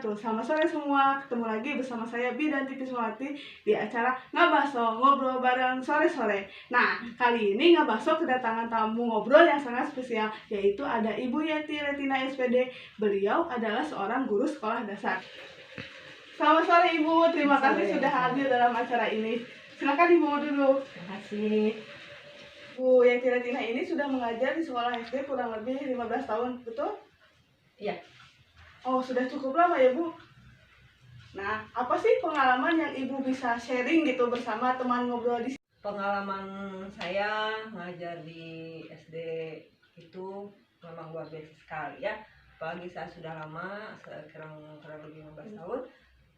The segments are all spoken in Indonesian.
wabarakatuh. Selamat sore semua, ketemu lagi bersama saya Bidanti Pismawati di acara Ngabaso, ngobrol bareng sore-sore. Nah, kali ini Ngabaso kedatangan tamu ngobrol yang sangat spesial, yaitu ada Ibu Yeti Retina SPD. Beliau adalah seorang guru sekolah dasar. Selamat sore Ibu, terima kasih sudah hadir dalam acara ini. Silakan Ibu dulu. Terima kasih. Bu Yeti Retina ini sudah mengajar di sekolah SD kurang lebih 15 tahun, betul? Iya. Oh, sudah cukup lama ya, Bu? Nah, apa sih pengalaman yang Ibu bisa sharing gitu bersama teman ngobrol di sini? Pengalaman saya ngajar di SD itu memang luar biasa sekali ya. Apalagi saya sudah lama, kurang lebih 15 tahun,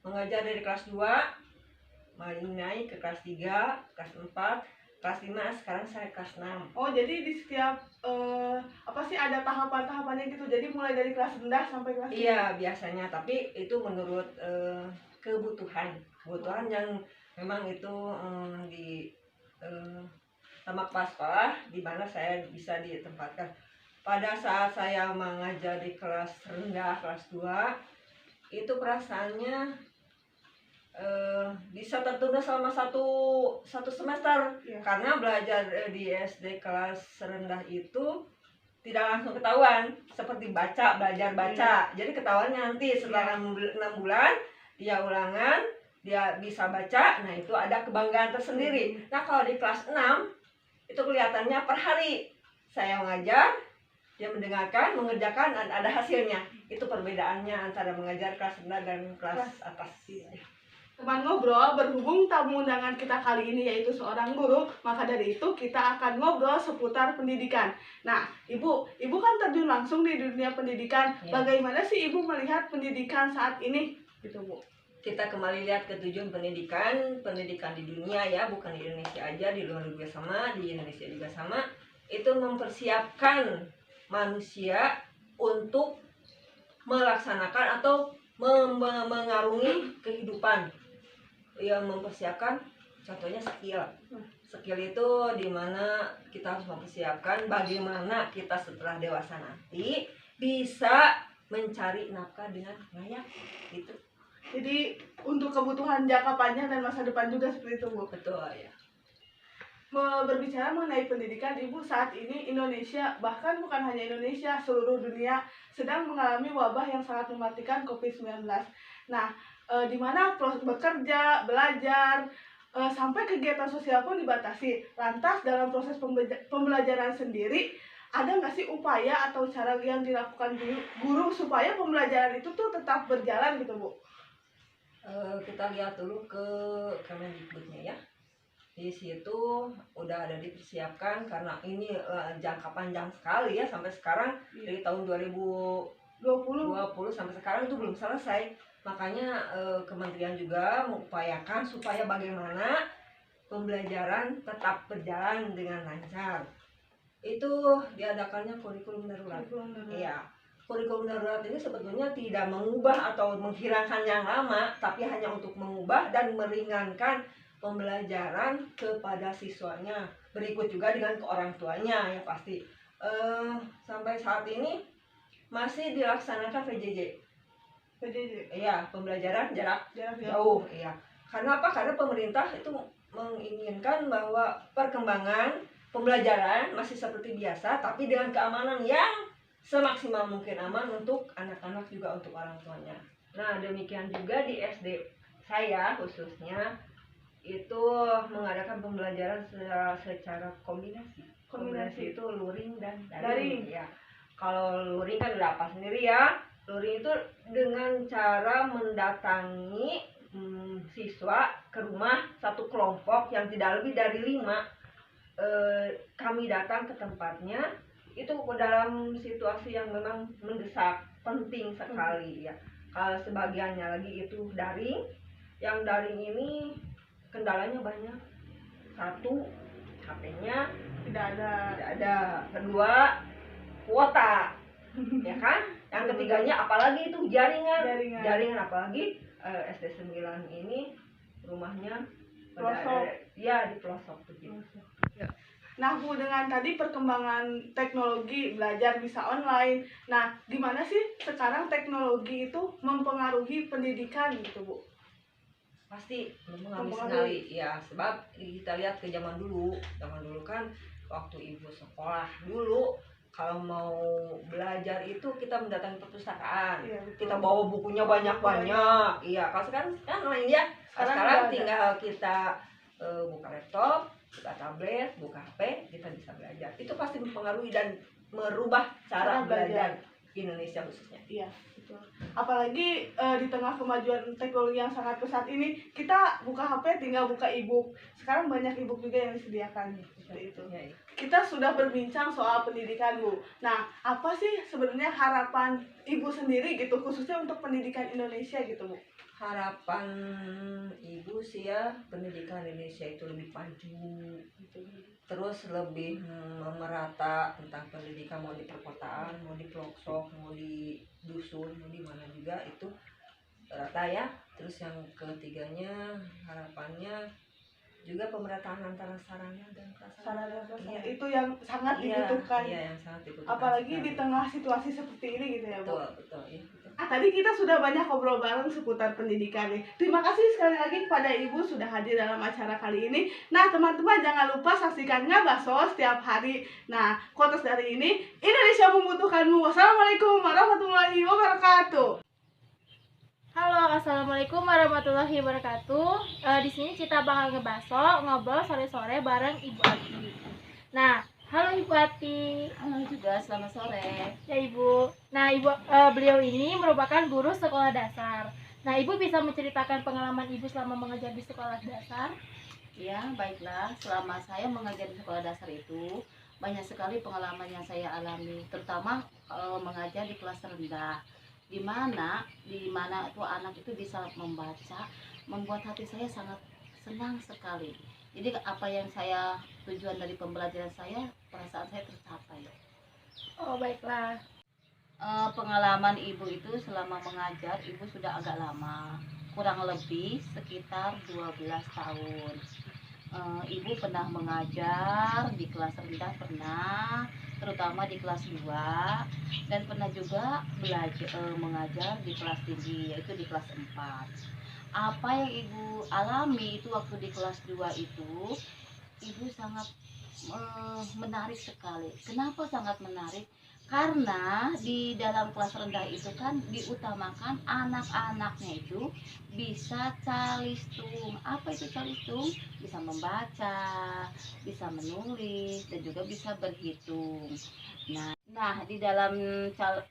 mengajar dari kelas 2, naik ke kelas 3, kelas 4, kelas 5, sekarang saya kelas 6. Oh, jadi di setiap apa sih ada tahapan-tahapannya gitu. Jadi mulai dari kelas rendah sampai kelas tinggi. Iya, biasanya, tapi itu menurut kebutuhan yang memang itu di sama kepala sekolah di mana saya bisa ditempatkan. Pada saat saya mengajar di kelas rendah, kelas 2, itu perasaannya bisa tertunda selama satu semester Iya. karena belajar di SD kelas rendah itu tidak langsung ketahuan, seperti belajar baca. Jadi ketahuannya nanti setelah 6 bulan dia ulangan, dia bisa baca. Nah, itu ada kebanggaan tersendiri. Nah, kalau di kelas 6 itu kelihatannya per hari saya mengajar, dia mendengarkan, mengerjakan, dan ada hasilnya. Itu perbedaannya antara mengajar kelas rendah dan kelas atas. Teman ngobrol, berhubung tamu undangan kita kali ini yaitu seorang guru, maka dari itu kita akan ngobrol seputar pendidikan. Nah, Ibu kan terjun langsung di dunia pendidikan. Ya. Bagaimana sih Ibu melihat pendidikan saat ini? Gitu, Bu. Kita kembali lihat ke tujuan pendidikan di dunia ya, bukan di Indonesia aja, di luar juga sama, di Indonesia juga sama. Itu mempersiapkan manusia untuk melaksanakan atau mengarungi kehidupan. Yang mempersiapkan contohnya skill itu dimana kita harus mempersiapkan bagaimana kita setelah dewasa nanti bisa mencari nafkah dengan layak gitu. Jadi untuk kebutuhan jangka panjang dan masa depan juga seperti itu, Bu. Betul ya. Berbicara mengenai pendidikan, Ibu, saat ini Indonesia, bahkan bukan hanya Indonesia, seluruh dunia sedang mengalami wabah yang sangat mematikan COVID-19. Nah, di mana bekerja, belajar, sampai kegiatan sosial pun dibatasi. Lantas dalam proses pembelajaran sendiri, ada nggak sih upaya atau cara yang dilakukan guru supaya pembelajaran itu tuh tetap berjalan gitu, Bu? Kita lihat dulu ke Kemendikbudnya ya. Di situ udah ada dipersiapkan karena ini jangka panjang sekali ya, sampai sekarang. Dari tahun 2020 sampai sekarang itu belum selesai. Makanya kementerian juga mengupayakan supaya bagaimana pembelajaran tetap berjalan dengan lancar. Itu diadakannya kurikulum darurat. Iya. Kurikulum darurat ini sebetulnya tidak mengubah atau menghilangkan yang lama, tapi hanya untuk mengubah dan meringankan pembelajaran kepada siswanya. Berikut juga dengan ke orang tuanya ya pasti. Sampai saat ini masih dilaksanakan PJJ. Iya, pembelajaran jarak jauh. Iya. Karena apa? Karena pemerintah itu menginginkan bahwa perkembangan pembelajaran masih seperti biasa, tapi dengan keamanan yang semaksimal mungkin aman untuk anak-anak juga untuk orang tuanya. Nah, demikian juga di SD saya khususnya itu mengadakan pembelajaran secara kombinasi. Kombinasi itu luring dan daring. Ya. Kalau luring kan udah apa sendiri ya. Luring itu dengan cara mendatangi siswa ke rumah satu kelompok yang tidak lebih dari 5. Kami datang ke tempatnya itu dalam situasi yang memang mendesak, penting sekali ya. Kalau sebagiannya lagi itu daring, yang daring ini kendalanya banyak. 1, HP-nya tidak ada. 2, kuota, ya kan? Yang ketiganya apalagi itu jaringan apalagi SD 9 ini rumahnya pelosok. Ya di pelosok begitu. Nah, Bu, dengan tadi perkembangan teknologi belajar bisa online. Nah, gimana sih sekarang teknologi itu mempengaruhi pendidikan gitu, Bu? Pasti mempengaruhi Mempengaruhi. sekali ya, sebab kita lihat ke zaman dulu kan waktu ibu sekolah dulu, kalau mau belajar itu kita mendatangi perpustakaan, Iya, betul. kita bawa bukunya banyak-banyak. Iya, kalau sekarang kan lain ya. Sekarang Sekarang udah ada. tinggal kita buka laptop, buka tablet, buka HP, kita bisa belajar. Itu pasti mempengaruhi dan merubah cara Cara belajar. belajar Indonesia khususnya. Iya, betul. Apalagi di tengah kemajuan teknologi yang sangat pesat ini, kita buka HP tinggal buka e-book. Sekarang banyak e-book juga yang disediakan seperti itu. Ya, ya. Kita sudah berbincang soal pendidikan, Bu. Nah, apa sih sebenarnya harapan Ibu sendiri gitu, khususnya untuk pendidikan Indonesia gitu, Bu? Harapan ibu sih ya, pendidikan Indonesia itu lebih maju, terus lebih merata tentang pendidikan, mau di perkotaan, mau di pelosok, mau di dusun, mau di mana juga itu rata ya. Terus yang ketiganya harapannya juga pemerataan antara sarana dan prasarana. Sarana itu yang sangat dibutuhkan. Iya, yang sangat dibutuhkan. Apalagi sekali. di tengah situasi seperti ini gitu ya, Bu. Betul, ya, betul. Tadi kita sudah banyak ngobrol bareng seputar pendidikan nih. Terima kasih sekali lagi kepada Ibu sudah hadir dalam acara kali ini. Nah, teman-teman jangan lupa saksikan Ngabaso setiap hari. Nah, quotes dari ini, Indonesia membutuhkanmu. Wassalamualaikum warahmatullahi wabarakatuh. Halo, assalamualaikum warahmatullahi wabarakatuh. Di sini kita bakal ngebaso ngobrol sore-sore bareng Ibu Ati. Nah, halo Ibu Ati. Halo juga, selamat sore. Ya Ibu. Nah, beliau ini merupakan guru sekolah dasar. Nah, Ibu bisa menceritakan pengalaman Ibu selama mengajar di sekolah dasar? Ya, baiklah. Selama saya mengajar di sekolah dasar itu, banyak sekali pengalaman yang saya alami, terutama mengajar di kelas rendah. Di mana itu anak itu bisa membaca, membuat hati saya sangat senang sekali. Jadi apa yang tujuan dari pembelajaran saya, perasaan saya tercapai. Oh, baiklah. Pengalaman ibu itu selama mengajar, ibu sudah agak lama, kurang lebih sekitar 12 tahun. Ibu pernah mengajar di kelas rendah, pernah, terutama di kelas 2, dan pernah juga mengajar di kelas tinggi, yaitu di kelas 4. Apa yang ibu alami itu waktu di kelas 2 itu, ibu sangat menarik sekali. Kenapa sangat menarik? Karena di dalam kelas rendah itu kan diutamakan anak-anaknya itu bisa calistung. Apa itu calistung? Bisa membaca, bisa menulis, dan juga bisa berhitung. Nah, di dalam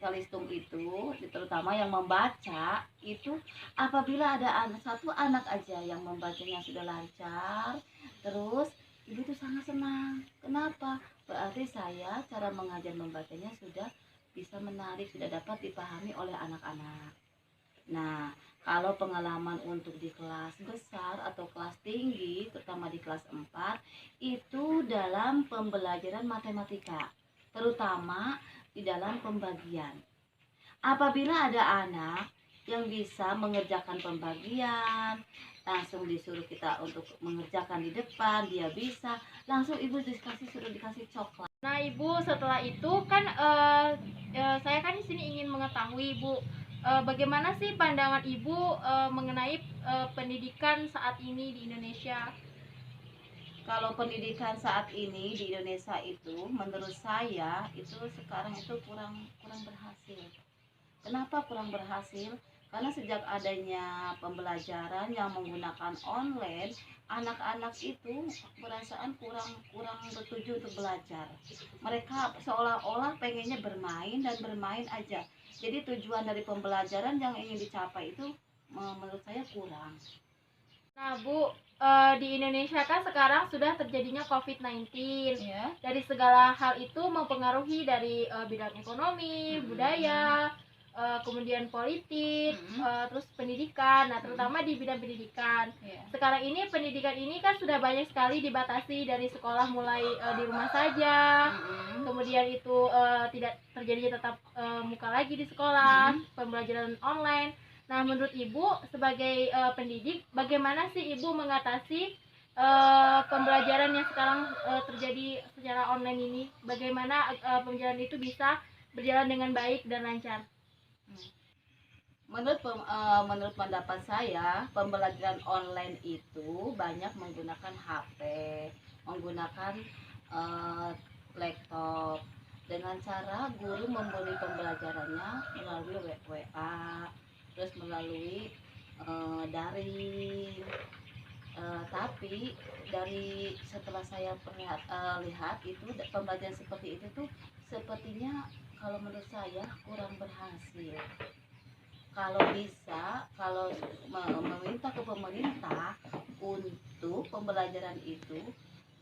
calistung itu, terutama yang membaca itu, apabila ada satu anak aja yang membacanya sudah lancar, terus ibu tuh sangat senang. Kenapa? Berarti saya cara mengajar membacanya sudah bisa menarik, sudah dapat dipahami oleh anak-anak. Nah, kalau pengalaman untuk di kelas besar atau kelas tinggi, terutama di kelas 4, itu dalam pembelajaran matematika, terutama di dalam pembagian. Apabila ada anak yang bisa mengerjakan pembagian, langsung disuruh kita untuk mengerjakan di depan, dia bisa, langsung ibu suruh dikasih coklat. Nah, Ibu, setelah itu kan saya kan di sini ingin mengetahui, Ibu, bagaimana sih pandangan Ibu mengenai pendidikan saat ini di Indonesia? Kalau pendidikan saat ini di Indonesia itu, menurut saya itu sekarang itu kurang berhasil. Kenapa kurang berhasil? Karena sejak adanya pembelajaran yang menggunakan online, anak-anak itu perasaan kurang bertuju untuk belajar. Mereka seolah-olah pengennya bermain dan bermain aja. Jadi tujuan dari pembelajaran yang ingin dicapai itu menurut saya kurang. Nah, Bu, di Indonesia kan sekarang sudah terjadinya COVID-19. Ya. Dari segala hal itu mempengaruhi dari bidang ekonomi, budaya, kemudian politik, terus pendidikan. Nah, terutama di bidang pendidikan. Sekarang ini pendidikan ini kan sudah banyak sekali dibatasi dari sekolah, mulai di rumah saja. Kemudian itu tidak terjadi tetap muka lagi di sekolah, pembelajaran online. Nah, menurut Ibu sebagai pendidik, bagaimana sih Ibu mengatasi pembelajaran yang sekarang terjadi secara online ini, bagaimana pembelajaran itu bisa berjalan dengan baik dan lancar? Menurut pendapat saya, pembelajaran online itu banyak menggunakan HP, menggunakan laptop, dengan cara guru memberi pembelajarannya melalui WA, terus melalui daring. Tapi dari setelah saya lihat itu pembelajaran seperti itu tuh sepertinya kalau menurut saya kurang berhasil. Kalau bisa, kalau meminta ke pemerintah untuk pembelajaran itu,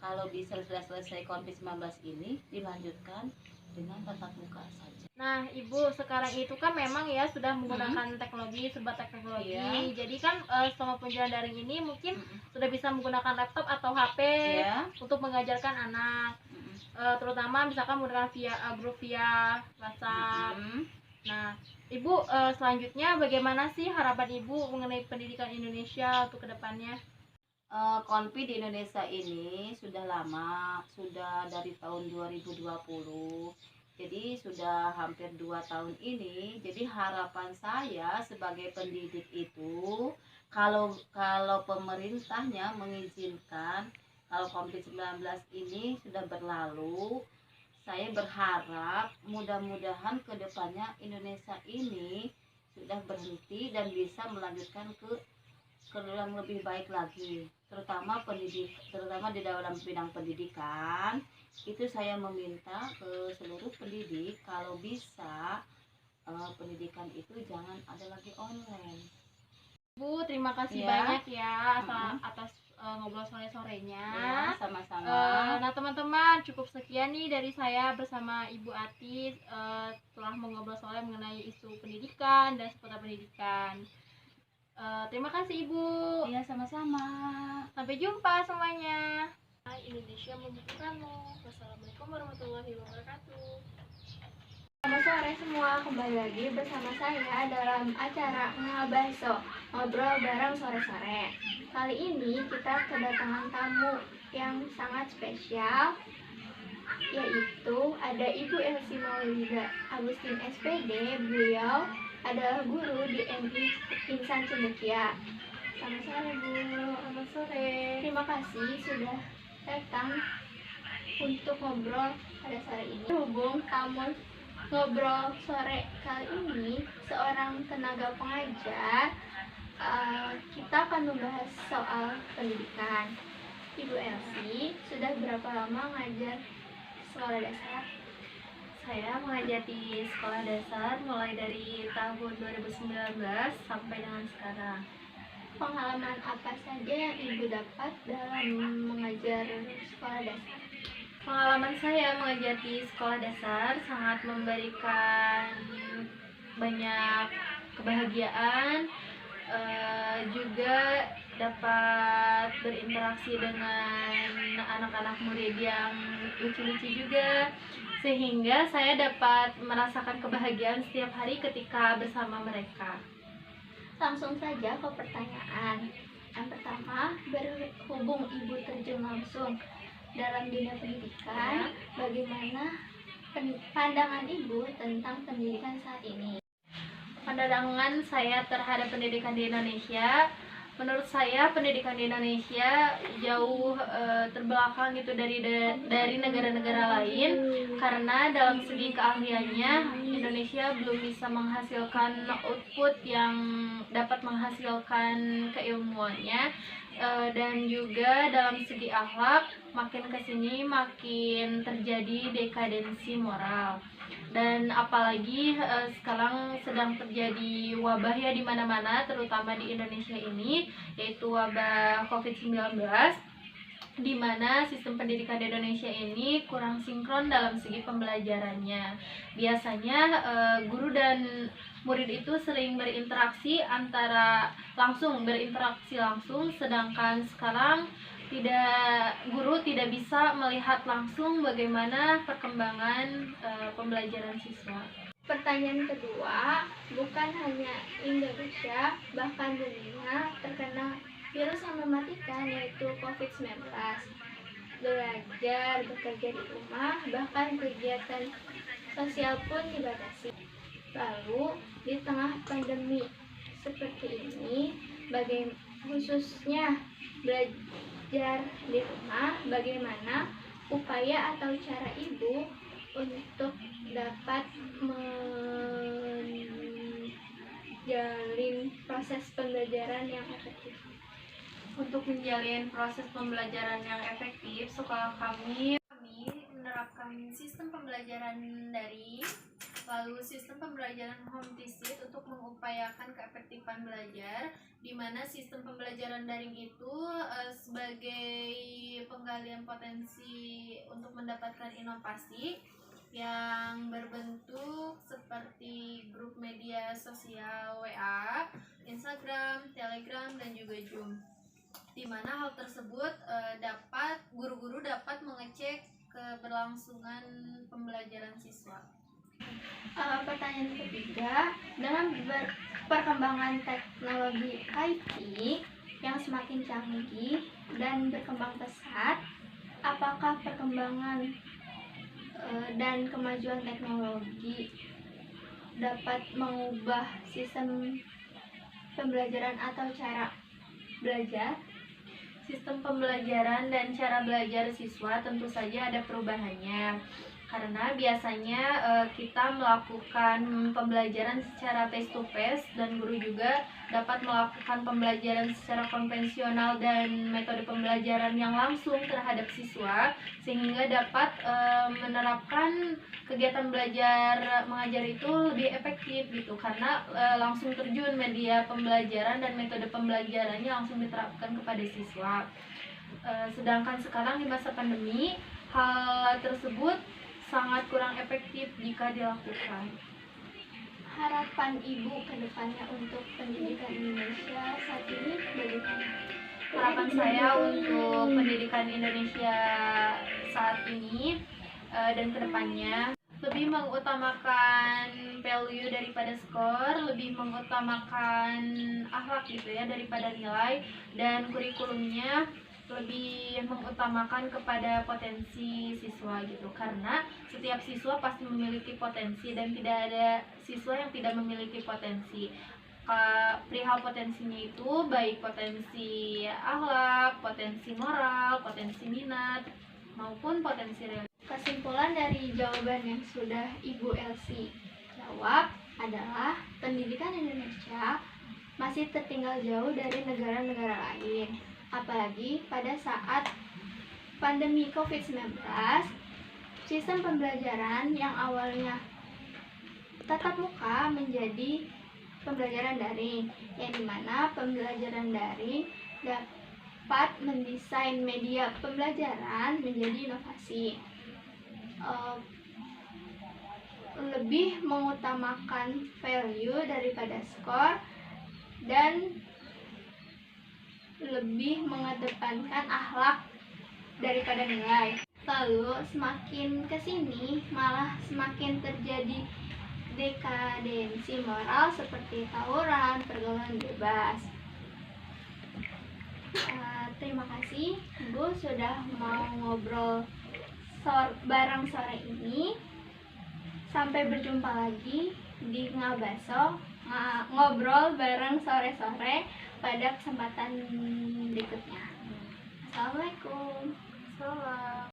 kalau bisa sudah selesai COVID-19 ini dilanjutkan dengan tatap muka saja. Nah, Ibu, sekarang itu kan memang ya sudah menggunakan teknologi, serba teknologi. Iya. Jadi kan selama pembelajaran daring ini mungkin sudah bisa menggunakan laptop atau HP Iya. untuk mengajarkan anak. Terutama misalkan menggunakan grup via WhatsApp. Nah, Ibu, selanjutnya bagaimana sih harapan Ibu mengenai pendidikan Indonesia untuk kedepannya? Konfi di Indonesia ini sudah lama, sudah dari tahun 2020. Jadi sudah hampir 2 tahun ini. Jadi harapan saya sebagai pendidik itu, kalau pemerintahnya mengizinkan, kalau COVID-19 ini sudah berlalu, saya berharap mudah-mudahan kedepannya Indonesia ini sudah berhenti dan bisa melanjutkan ke yang lebih baik lagi, terutama di dalam bidang pendidikan. Itu saya meminta ke seluruh pendidik kalau bisa pendidikan itu jangan ada lagi online. Bu, terima kasih Ya. banyak ya atas ngobrol sore-sorenya. Ya, sama-sama. Nah, teman-teman, cukup sekian nih dari saya bersama Ibu Ati telah mengobrol soal mengenai isu pendidikan dan seputar pendidikan. Terima kasih Ibu. Ya, sama-sama. Sampai jumpa semuanya. Indonesia membutuhkanmu. Wassalamualaikum warahmatullahi wabarakatuh. Selamat sore semua, kembali lagi bersama saya dalam acara Ngabaso, ngobrol bareng sore-sore. Kali ini kita kedatangan tamu yang sangat spesial, yaitu ada Ibu Elsie Maulida Agustin SPD. Beliau adalah guru di MI Insan Cendekia. Selamat sore Bu. Selamat sore. Terima kasih sudah datang untuk ngobrol pada sore ini. Hubung tamu ngobrol sore kali ini seorang tenaga pengajar, kita akan membahas soal pendidikan. Ibu Elsie sudah berapa lama mengajar sekolah dasar? Saya mengajar di sekolah dasar mulai dari tahun 2019 sampai dengan sekarang. Pengalaman apa saja yang Ibu dapat dalam mengajar sekolah dasar? Pengalaman saya mengajar di sekolah dasar sangat memberikan banyak kebahagiaan, juga dapat berinteraksi dengan anak-anak murid yang lucu-lucu juga, sehingga saya dapat merasakan kebahagiaan setiap hari ketika bersama mereka. Langsung saja ke pertanyaan. Yang pertama, berhubung Ibu terjun langsung dalam dunia pendidikan, bagaimana pandangan Ibu tentang pendidikan saat ini? Pandangan saya terhadap pendidikan di Indonesia, menurut saya pendidikan di Indonesia jauh terbelakang gitu dari negara-negara lain, karena dalam segi keahliannya Indonesia belum bisa menghasilkan output yang dapat menghasilkan keilmuannya, dan juga dalam segi akhlak makin kesini makin terjadi dekadensi moral. Dan apalagi sekarang sedang terjadi wabah ya di mana-mana, terutama di Indonesia ini, yaitu wabah COVID-19, di mana sistem pendidikan di Indonesia ini kurang sinkron dalam segi pembelajarannya. Biasanya guru dan murid itu sering berinteraksi langsung, sedangkan sekarang guru tidak bisa melihat langsung bagaimana perkembangan pembelajaran siswa. Pertanyaan kedua, bukan hanya Indonesia, bahkan dunia terkena virus yang mematikan yaitu COVID-19. Belajar, bekerja di rumah, bahkan kegiatan sosial pun dibatasi. Lalu, di tengah pandemi seperti ini, khususnya belajar di rumah, bagaimana upaya atau cara ibu untuk dapat menjalin proses pembelajaran yang efektif? Untuk menjalin proses pembelajaran yang efektif, sekolah kami menerapkan sistem pembelajaran daring, lalu sistem pembelajaran home visit untuk mengupayakan keefektifan belajar, di mana sistem pembelajaran daring itu sebagai penggalian potensi untuk mendapatkan inovasi yang berbentuk seperti grup media sosial WA, Instagram, Telegram, dan juga Zoom, di mana hal tersebut guru-guru dapat mengecek keberlangsungan pembelajaran siswa. Pertanyaan ketiga, dengan perkembangan teknologi IT yang semakin canggih dan berkembang pesat, apakah perkembangan dan kemajuan teknologi dapat mengubah sistem pembelajaran atau cara belajar? Sistem pembelajaran dan cara belajar siswa tentu saja ada perubahannya, karena biasanya kita melakukan pembelajaran secara face to face dan guru juga dapat melakukan pembelajaran secara konvensional dan metode pembelajaran yang langsung terhadap siswa, sehingga dapat menerapkan kegiatan belajar mengajar itu lebih efektif gitu, karena langsung terjun media pembelajaran dan metode pembelajarannya langsung diterapkan kepada siswa. Sedangkan sekarang di masa pandemi, hal tersebut sangat kurang efektif jika dilakukan. Harapan ibu ke depannya untuk pendidikan Indonesia saat ini bagaimana? Harapan saya untuk pendidikan Indonesia saat ini dan kedepannya lebih mengutamakan value daripada skor, lebih mengutamakan akhlak gitu ya daripada nilai, dan kurikulumnya lebih mengutamakan kepada potensi siswa gitu, karena setiap siswa pasti memiliki potensi dan tidak ada siswa yang tidak memiliki potensi. Perihal potensinya itu baik potensi akhlak, potensi moral, potensi minat, maupun potensi real. Kesimpulan dari jawaban yang sudah Ibu Elsie jawab adalah pendidikan Indonesia masih tertinggal jauh dari negara-negara lain. Apalagi pada saat pandemi COVID-19, sistem pembelajaran yang awalnya tatap muka menjadi pembelajaran daring, yang dimana pembelajaran daring dapat mendesain media pembelajaran menjadi inovasi. Lebih mengutamakan value daripada skor dan lebih mengedepankan akhlak daripada nilai. Lalu semakin kesini malah semakin terjadi dekadensi moral seperti tawuran, pergaulan bebas. Terima kasih Bu sudah mau ngobrol bareng sore ini. Sampai berjumpa lagi di Ngabaso ngobrol bareng sore-sore pada kesempatan berikutnya. Assalamualaikum. Salam.